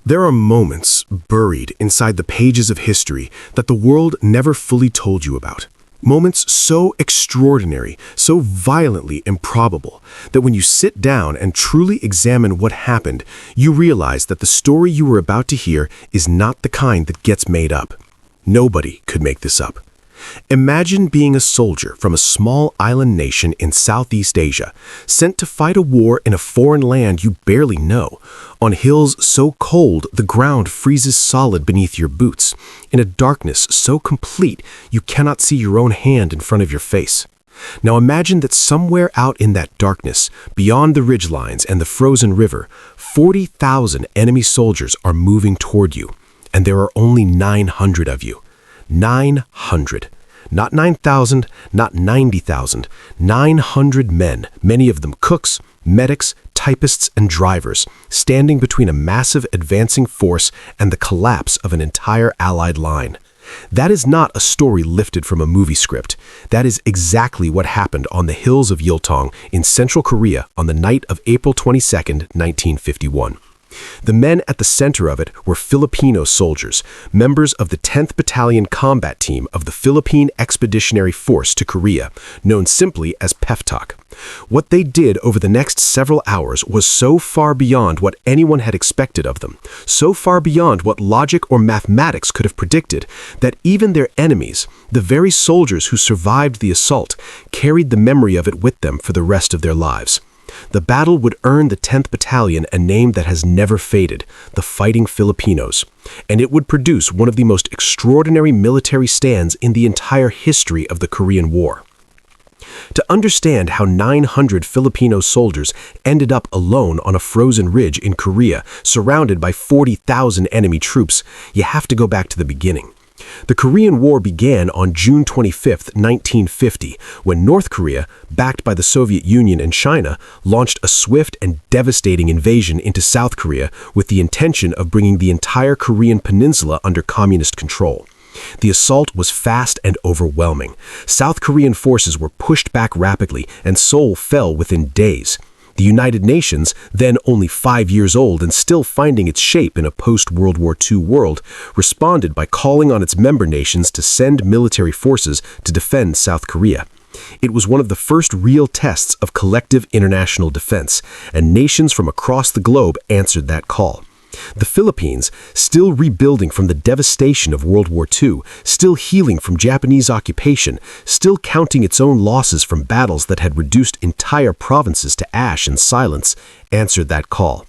There are moments buried inside the pages of history that the world never fully told you about. Moments so extraordinary, so violently improbable, that when you sit down and truly examine what happened, you realize that the story you are about to hear is not the kind that gets made up. Nobody could make this up. Imagine being a soldier from a small island nation in Southeast Asia, sent to fight a war in a foreign land you barely know, on hills so cold the ground freezes solid beneath your boots, in a darkness so complete you cannot see your own hand in front of your face. Now imagine that somewhere out in that darkness, beyond the ridgelines and the frozen river, 40,000 enemy soldiers are moving toward you, and there are only 900 of you. 900. Not 9,000, not 90,000. 900 men, many of them cooks, medics, typists, and drivers, standing between a massive advancing force and the collapse of an entire Allied line. That is not a story lifted from a movie script. That is exactly what happened on the hills of Yultong in Central Korea on the night of April 22, 1951. The men at the center of it were Filipino soldiers, members of the 10th Battalion Combat Team of the Philippine Expeditionary Force to Korea, known simply as PEFTOK. What they did over the next several hours was so far beyond what anyone had expected of them, so far beyond what logic or mathematics could have predicted, that even their enemies, the very soldiers who survived the assault, carried the memory of it with them for the rest of their lives. The battle would earn the 10th Battalion a name that has never faded, the Fighting Filipinos, and it would produce one of the most extraordinary military stands in the entire history of the Korean War. To understand how 900 Filipino soldiers ended up alone on a frozen ridge in Korea, surrounded by 40,000 enemy troops, you have to go back to the beginning. The Korean War began on June 25, 1950, when North Korea, backed by the Soviet Union and China, launched a swift and devastating invasion into South Korea with the intention of bringing the entire Korean peninsula under communist control. The assault was fast and overwhelming. South Korean forces were pushed back rapidly, and Seoul fell within days. The United Nations, then only 5 years old and still finding its shape in a post-World War II world, responded by calling on its member nations to send military forces to defend South Korea. It was one of the first real tests of collective international defense, and nations from across the globe answered that call. The Philippines, still rebuilding from the devastation of World War II, still healing from Japanese occupation, still counting its own losses from battles that had reduced entire provinces to ash and silence, answered that call.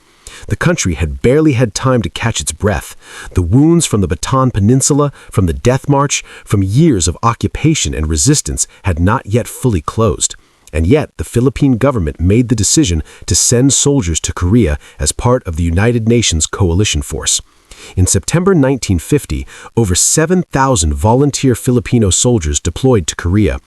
The country had barely had time to catch its breath. The wounds from the Bataan Peninsula, from the Death March, from years of occupation and resistance had not yet fully closed. And yet, the Philippine government made the decision to send soldiers to Korea as part of the United Nations coalition force. In September 1950, over 7,000 volunteer Filipino soldiers deployed to Korea.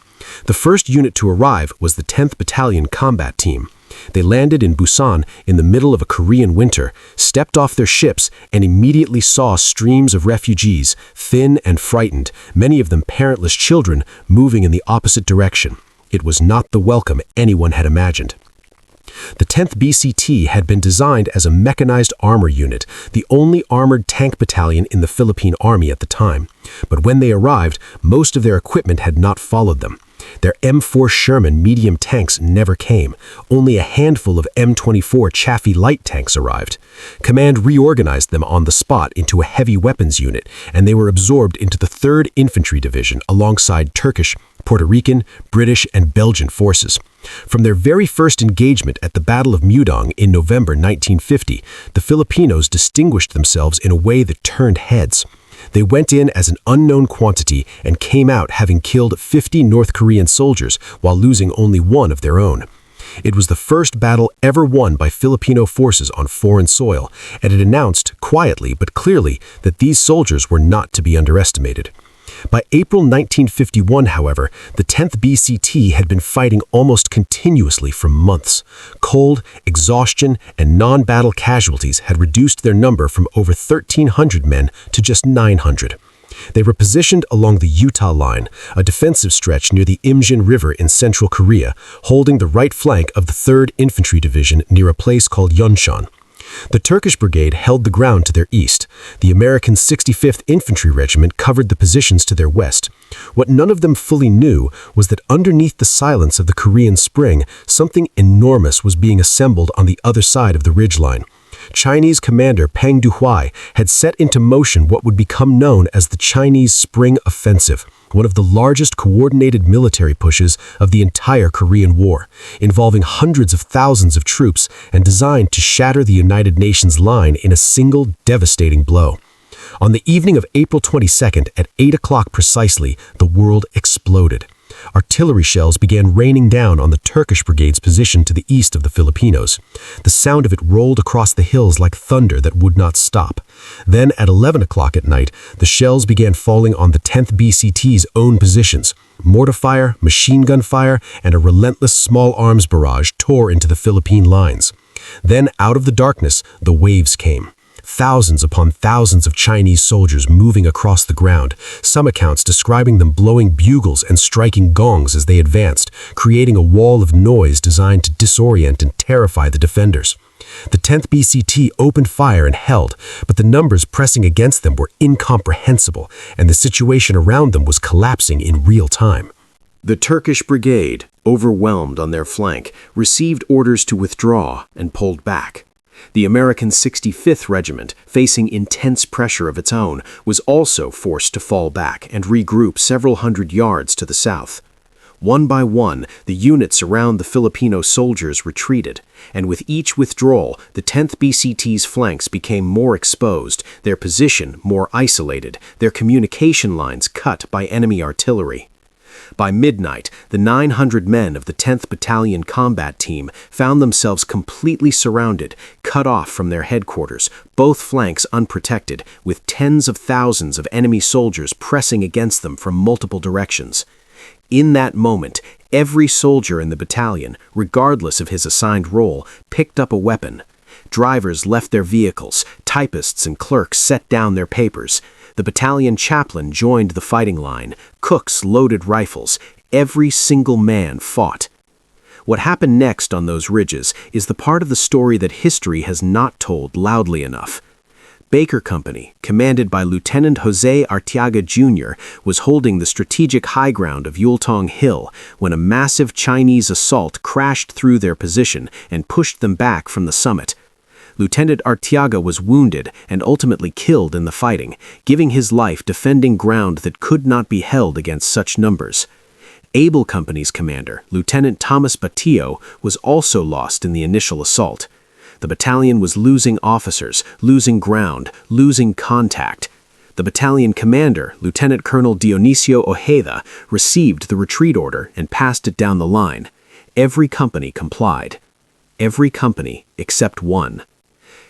The first unit to arrive was the 10th Battalion Combat Team. They landed in Busan in the middle of a Korean winter, stepped off their ships, and immediately saw streams of refugees, thin and frightened, many of them parentless children, moving in the opposite direction. It was not the welcome anyone had imagined. The 10th BCT had been designed as a mechanized armor unit, the only armored tank battalion in the Philippine Army at the time. But when they arrived, most of their equipment had not followed them. Their M4 Sherman medium tanks never came. Only a handful of M24 Chaffee light tanks arrived. Command reorganized them on the spot into a heavy weapons unit, and they were absorbed into the 3rd Infantry Division alongside Turkish, Puerto Rican, British, and Belgian forces. From their very first engagement at the Battle of Yultong in November 1950, the Filipinos distinguished themselves in a way that turned heads. They went in as an unknown quantity and came out having killed 50 North Korean soldiers while losing only one of their own. It was the first battle ever won by Filipino forces on foreign soil, and it announced, quietly but clearly, that these soldiers were not to be underestimated. By April 1951, however, the 10th BCT had been fighting almost continuously for months. Cold, exhaustion, and non-battle casualties had reduced their number from over 1,300 men to just 900. They were positioned along the Utah Line, a defensive stretch near the Imjin River in central Korea, holding the right flank of the 3rd Infantry Division near a place called Yeoncheon. The Turkish brigade held the ground to their east. The American 65th Infantry Regiment covered the positions to their west. What none of them fully knew was that underneath the silence of the Korean Spring, something enormous was being assembled on the other side of the ridgeline. Chinese commander Peng Duhuai had set into motion what would become known as the Chinese Spring Offensive, one of the largest coordinated military pushes of the entire Korean War, involving hundreds of thousands of troops and designed to shatter the United Nations line in a single devastating blow. On the evening of April 22nd at 8 o'clock precisely, the world exploded. Artillery shells began raining down on the Turkish brigade's position to the east of the Filipinos. The sound of it rolled across the hills like thunder that would not stop. Then at 11 o'clock at night, the shells began falling on the 10th BCT's own positions. Mortar fire, machine gun fire, and a relentless small arms barrage tore into the Philippine lines. Then out of the darkness, the waves came. Thousands upon thousands of Chinese soldiers moving across the ground, some accounts describing them blowing bugles and striking gongs as they advanced, creating a wall of noise designed to disorient and terrify the defenders. The 10th BCT opened fire and held, but the numbers pressing against them were incomprehensible, and the situation around them was collapsing in real time. The Turkish brigade, overwhelmed on their flank, received orders to withdraw and pulled back. The American 65th Regiment, facing intense pressure of its own, was also forced to fall back and regroup several hundred yards to the south. One by one, the units around the Filipino soldiers retreated, and with each withdrawal, the 10th BCT's flanks became more exposed, their position more isolated, their communication lines cut by enemy artillery. By midnight, the 900 men of the 10th Battalion Combat Team found themselves completely surrounded, cut off from their headquarters, both flanks unprotected, with tens of thousands of enemy soldiers pressing against them from multiple directions. In that moment, every soldier in the battalion, regardless of his assigned role, picked up a weapon. Drivers left their vehicles, typists and clerks set down their papers. The battalion chaplain joined the fighting line, cooks loaded rifles, every single man fought. What happened next on those ridges is the part of the story that history has not told loudly enough. Baker Company, commanded by Lieutenant Jose Arteaga Jr., was holding the strategic high ground of Yultong Hill when a massive Chinese assault crashed through their position and pushed them back from the summit. Lieutenant Arteaga was wounded and ultimately killed in the fighting, giving his life defending ground that could not be held against such numbers. Able Company's commander, Lieutenant Thomas Batillo, was also lost in the initial assault. The battalion was losing officers, losing ground, losing contact. The battalion commander, Lieutenant Colonel Dionisio Ojeda, received the retreat order and passed it down the line. Every company complied. Every company except one.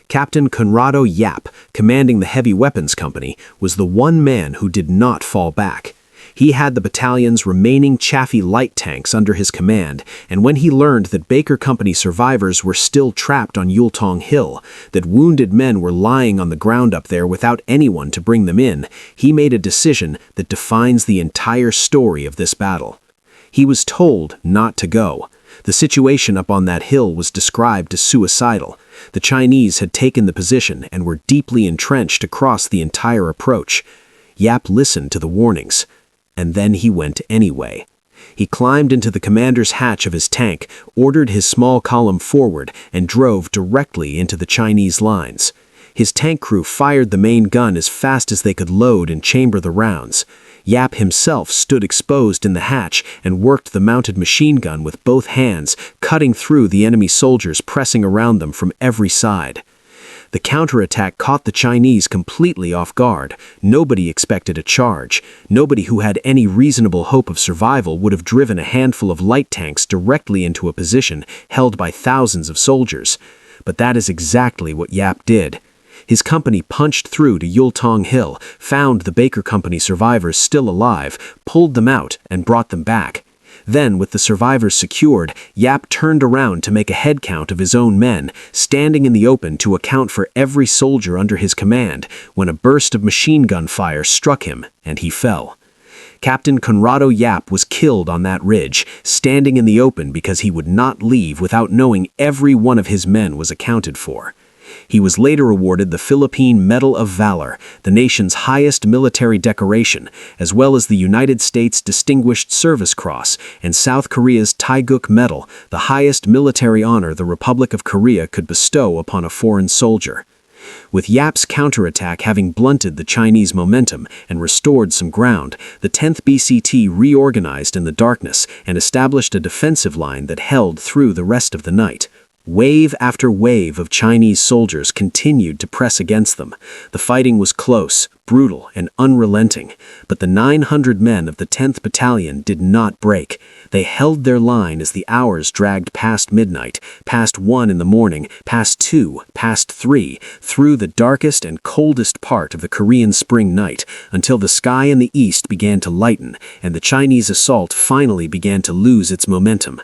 Captain Conrado Yap, commanding the Heavy Weapons Company, was the one man who did not fall back. He had the battalion's remaining Chaffee light tanks under his command, and when he learned that Baker Company survivors were still trapped on Yultong Hill, that wounded men were lying on the ground up there without anyone to bring them in, he made a decision that defines the entire story of this battle. He was told not to go. The situation up on that hill was described as suicidal. The Chinese had taken the position and were deeply entrenched across the entire approach. Yap listened to the warnings. And then he went anyway. He climbed into the commander's hatch of his tank, ordered his small column forward, and drove directly into the Chinese lines. His tank crew fired the main gun as fast as they could load and chamber the rounds. Yap himself stood exposed in the hatch and worked the mounted machine gun with both hands, cutting through the enemy soldiers pressing around them from every side. The counterattack caught the Chinese completely off guard. Nobody expected a charge. Nobody who had any reasonable hope of survival would have driven a handful of light tanks directly into a position held by thousands of soldiers. But that is exactly what Yap did. His company punched through to Yultong Hill, found the Baker Company survivors still alive, pulled them out, and brought them back. Then, with the survivors secured, Yap turned around to make a head count of his own men, standing in the open to account for every soldier under his command, when a burst of machine gun fire struck him, and he fell. Captain Conrado Yap was killed on that ridge, standing in the open because he would not leave without knowing every one of his men was accounted for. He was later awarded the Philippine Medal of Valor, the nation's highest military decoration, as well as the United States Distinguished Service Cross and South Korea's Taeguk Medal, the highest military honor the Republic of Korea could bestow upon a foreign soldier. With Yap's counterattack having blunted the Chinese momentum and restored some ground, the 10th BCT reorganized in the darkness and established a defensive line that held through the rest of the night. Wave after wave of Chinese soldiers continued to press against them. The fighting was close, brutal, and unrelenting, but the 900 men of the 10th Battalion did not break. They held their line as the hours dragged past midnight, past 1 in the morning, past 2, past 3, through the darkest and coldest part of the Korean spring night, until the sky in the east began to lighten, and the Chinese assault finally began to lose its momentum.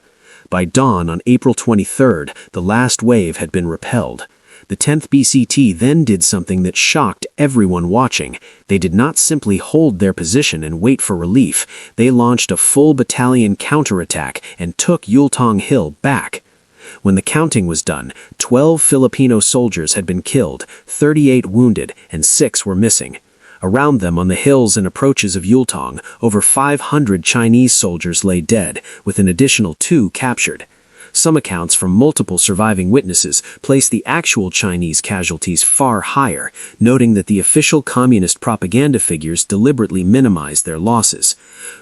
By dawn on April 23rd, the last wave had been repelled. The 10th BCT then did something that shocked everyone watching. They did not simply hold their position and wait for relief. They launched a full battalion counterattack and took Yultong Hill back. When the counting was done, 12 Filipino soldiers had been killed, 38 wounded, and 6 were missing. Around them on the hills and approaches of Yultong, over 500 Chinese soldiers lay dead, with an additional 2 captured. Some accounts from multiple surviving witnesses place the actual Chinese casualties far higher, noting that the official communist propaganda figures deliberately minimized their losses.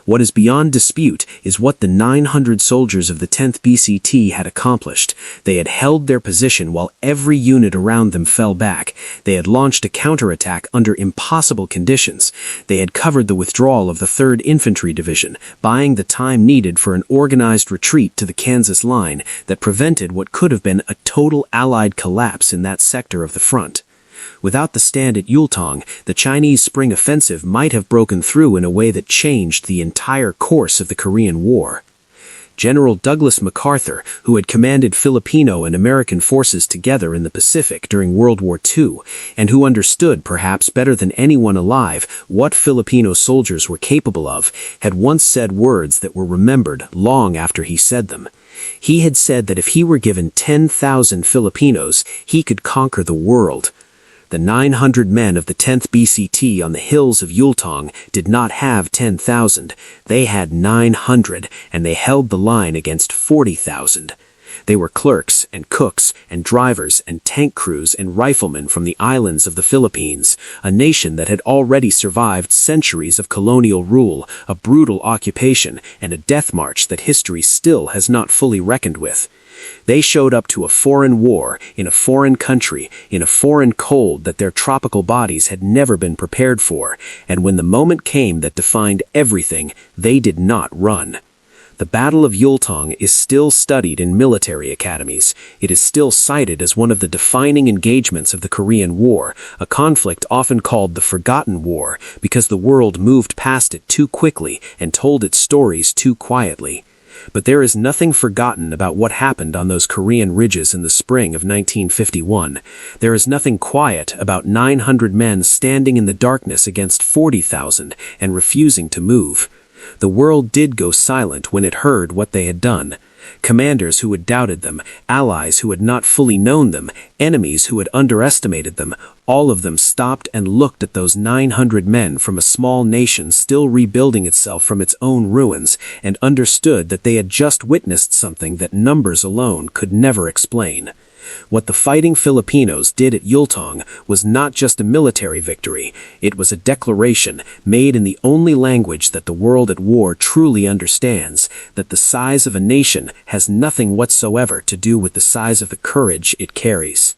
What is beyond dispute is what the 900 soldiers of the 10th BCT had accomplished. They had held their position while every unit around them fell back. They had launched a counterattack under impossible conditions. They had covered the withdrawal of the 3rd Infantry Division, buying the time needed for an organized retreat to the Kansas line that prevented what could have been a total Allied collapse in that sector of the front. Without the stand at Yultong, the Chinese spring offensive might have broken through in a way that changed the entire course of the Korean War. General Douglas MacArthur, who had commanded Filipino and American forces together in the Pacific during World War II, and who understood perhaps better than anyone alive what Filipino soldiers were capable of, had once said words that were remembered long after he said them. He had said that if he were given 10,000 Filipinos, he could conquer the world. The 900 men of the 10th BCT on the hills of Yultong did not have 10,000. They had 900, and they held the line against 40,000. They were clerks and cooks and drivers and tank crews and riflemen from the islands of the Philippines, a nation that had already survived centuries of colonial rule, a brutal occupation, and a death march that history still has not fully reckoned with. They showed up to a foreign war, in a foreign country, in a foreign cold that their tropical bodies had never been prepared for, and when the moment came that defined everything, they did not run. The Battle of Yultong is still studied in military academies. It is still cited as one of the defining engagements of the Korean War, a conflict often called the Forgotten War, because the world moved past it too quickly and told its stories too quietly. But there is nothing forgotten about what happened on those Korean ridges in the spring of 1951. There is nothing quiet about 900 men standing in the darkness against 40,000 and refusing to move. The world did go silent when it heard what they had done. Commanders who had doubted them, allies who had not fully known them, enemies who had underestimated them, all of them stopped and looked at those 900 men from a small nation still rebuilding itself from its own ruins, and understood that they had just witnessed something that numbers alone could never explain. What the Fighting Filipinos did at Yultong was not just a military victory, it was a declaration made in the only language that the world at war truly understands, that the size of a nation has nothing whatsoever to do with the size of the courage it carries.